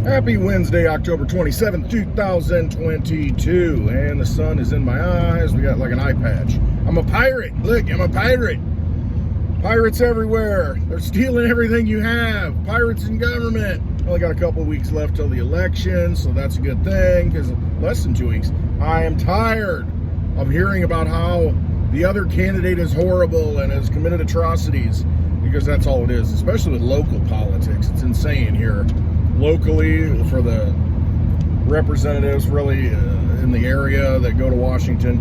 Happy Wednesday, October 27th, 2022. And the sun is in my eyes. We got like an eye patch. I'm a pirate. Look, I'm a pirate. Pirates everywhere. They're stealing everything you have. Pirates in government. Only got a couple of weeks left till the election, so that's a good thing, because less than 2 weeks. I am tired of hearing about how the other candidate is horrible and has committed atrocities, because that's all it is, especially with local politics. It's insane here. Locally, for the representatives really in the area that go to Washington,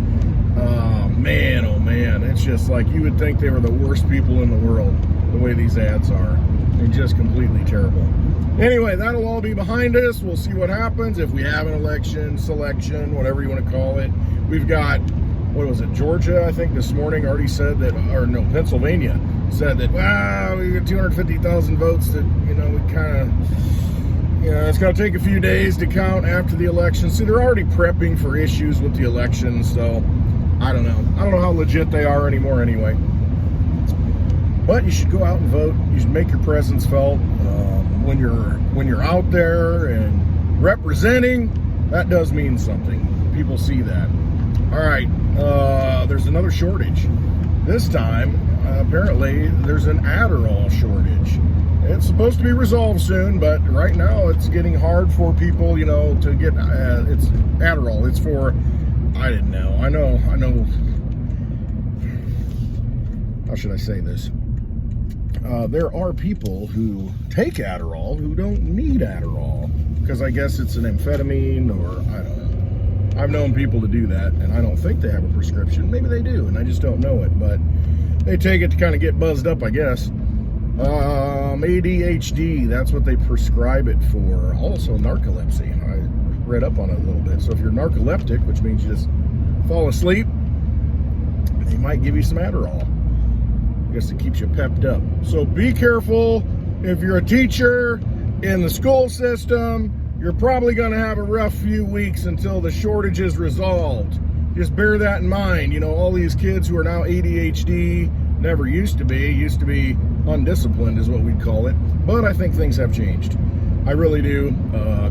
man, oh man, it's just like you would think they were the worst people in the world, the way these ads are. They're just completely terrible. Anyway, that'll all be behind us. We'll see what happens if we have an election, selection, whatever you want to call it. We've got, what was it, Georgia, I think this morning already said that, or no, Pennsylvania said that, wow, we got 250,000 votes that, we kind of, it's going to take a few days to count after the election. See, they're already prepping for issues with the election, so I don't know. I don't know how legit they are anymore anyway. But you should go out and vote. You should make your presence felt. When you're out there and representing, that does mean something. People see that. All right, there's another shortage. This time, apparently, there's an ADDERALL shortage. It's supposed to be resolved soon, but right now it's getting hard for people, to get, it's ADDERALL. It's for, I didn't know. I know. How should I say this? There are people who take ADDERALL who don't need ADDERALL, because I guess it's an amphetamine, or I don't know. I've known people to do that, and I don't think they have a prescription. Maybe they do, and I just don't know it, but they take it to kind of get buzzed up, I guess. ADHD, that's what they prescribe it for. Also narcolepsy. I read up on it a little bit. So if you're narcoleptic, which means you just fall asleep, they might give you some ADDERALL. I guess it keeps you pepped up. So be careful. If you're a teacher in the school system, you're probably going to have a rough few weeks until the shortage is resolved. Just bear that in mind. All these kids who are now ADHD, never used to be undisciplined is what we'd call it, but I think things have changed. I really do.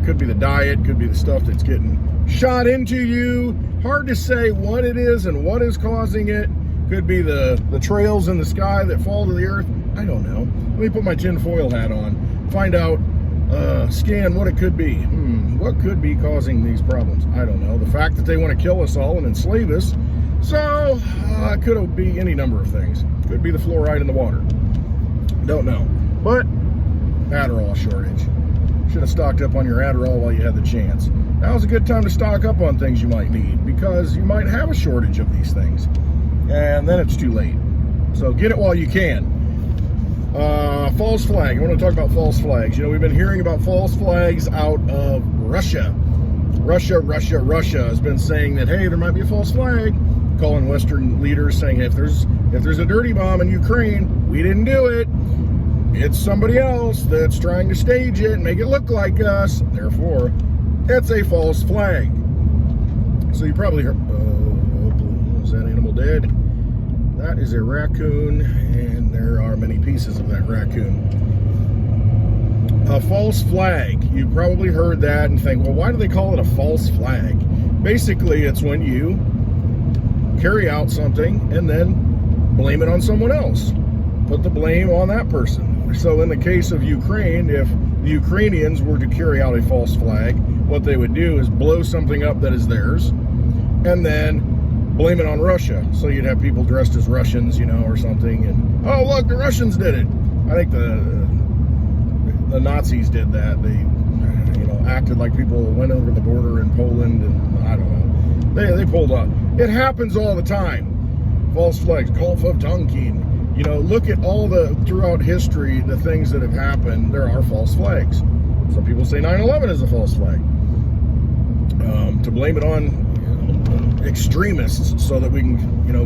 Could be the diet, could be the stuff that's getting shot into you. Hard to say what it is and what is causing it. Could be the trails in the sky that fall to the earth. I don't know. Let me put my tinfoil hat on, find out, scan what it could be. What could be causing these problems? I don't know. The fact that they want to kill us all and enslave us. So, it could be any number of things. Could be the fluoride in the water. Don't know. But, ADDERALL shortage. Should have stocked up on your ADDERALL while you had the chance. Now's a good time to stock up on things you might need, because you might have a shortage of these things. And then it's too late. So get it while you can. False flag. I want to talk about false flags. We've been hearing about false flags out of Russia. Russia has been saying that, hey, there might be a false flag. Calling Western leaders saying, hey, if there's a dirty bomb in Ukraine, we didn't do it. It's somebody else that's trying to stage it and make it look like us. Therefore, it's a false flag. So you probably heard, is that animal dead? That is a raccoon, and there are many pieces of that raccoon. A false flag. You probably heard that and think, well, why do they call it a false flag? Basically, it's when you carry out something and then blame it on someone else. Put the blame on that person. So in the case of Ukraine, if the Ukrainians were to carry out a false flag, what they would do is blow something up that is theirs and then blame it on Russia. So you'd have people dressed as Russians, or something, and, oh, look, the Russians did it. I think the Nazis did that. They, acted like people went over the border in Poland, and I don't know. They pulled up. It happens all the time. False flags, Gulf of Tonkin. Look at all throughout history, the things that have happened, there are false flags. Some people say 9/11 is a false flag. To blame it on extremists so that we can,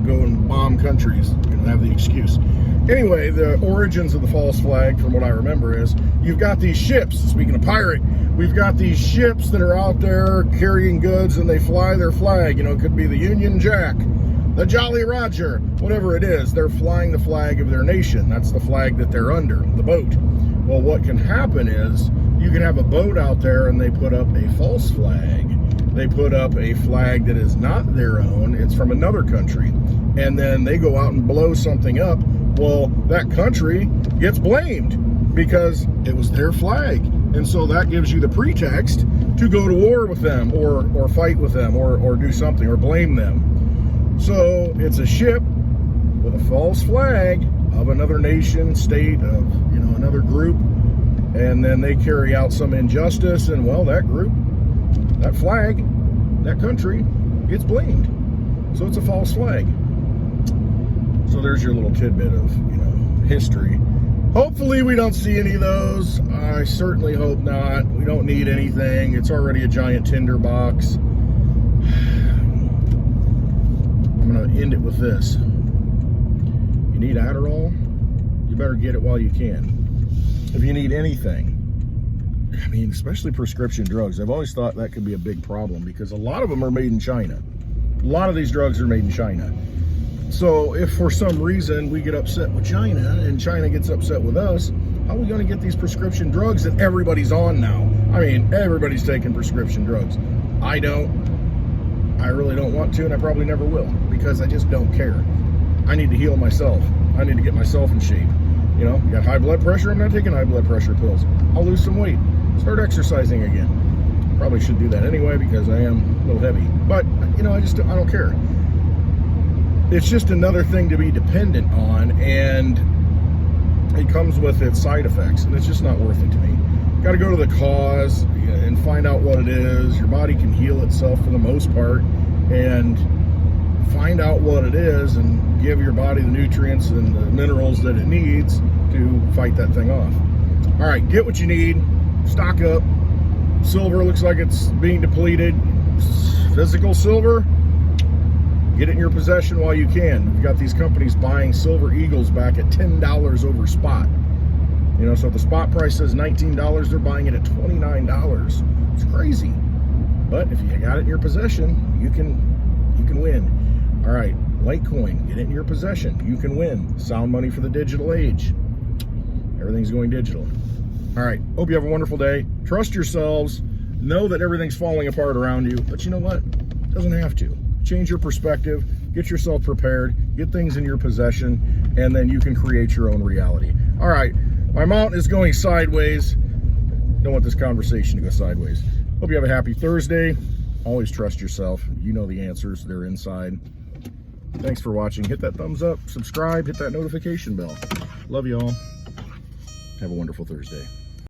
go and bomb countries, have the excuse. Anyway, the origins of the false flag, from what I remember, is you've got these ships, speaking of pirate, we've got these ships that are out there carrying goods and they fly their flag. It could be the Union Jack, the Jolly Roger, whatever it is. They're flying the flag of their nation. That's the flag that they're under, the boat. Well, what can happen is You can have a boat out there and they put up a false flag. They put up a flag that is not their own. It's from another country. And then they go out and blow something up. Well, that country gets blamed because it was their flag. And so that gives you the pretext to go to war with them or fight with them or do something or blame them. So it's a ship with a false flag of another nation, state, of another group, and then they carry out some injustice, and well, that group, that flag, that country gets blamed. So it's a false flag. So there's your little tidbit of history. Hopefully we don't see any of those. I certainly hope not. We don't need anything. It's already a giant tinderbox. I'm going to end it with this. You need Adderall? You better get it while you can. If you need anything, I mean, especially prescription drugs, I've always thought that could be a big problem because a lot of them are made in China. A lot of these drugs are made in China. So if for some reason we get upset with China and China gets upset with us, how are we going to get these prescription drugs that everybody's on now? I mean, everybody's taking prescription drugs. I don't. I really don't want to, and I probably never will because I just don't care. I need to heal myself. I need to get myself in shape. You got high blood pressure, I'm not taking high blood pressure pills. I'll lose some weight. Start exercising again. Probably should do that anyway because I am a little heavy. But, I don't care. It's just another thing to be dependent on, and it comes with its side effects, and it's just not worth it to me. Got to go to the cause and find out what it is. Your body can heal itself for the most part, and find out what it is and give your body the nutrients and the minerals that it needs to fight that thing off. All right, get what you need. Stock up. Silver looks like it's being depleted. Physical silver, get it in your possession while you can. We've got these companies buying silver eagles back at $10 over spot. So if the spot price says $19, they're buying it at $29. It's crazy. But if you got it in your possession, you can win. All right, Litecoin, get it in your possession. You can win. Sound money for the digital age. Everything's going digital. All right, hope you have a wonderful day. Trust yourselves. Know that everything's falling apart around you, but you know what? It doesn't have to. Change your perspective, get yourself prepared, get things in your possession, and then you can create your own reality. All right, my mount is going sideways. Don't want this conversation to go sideways. Hope you have a happy Thursday. Always trust yourself. You know the answers, they're inside. Thanks for watching. Hit that thumbs up, subscribe, hit that notification bell. Love you all. Have a wonderful Thursday.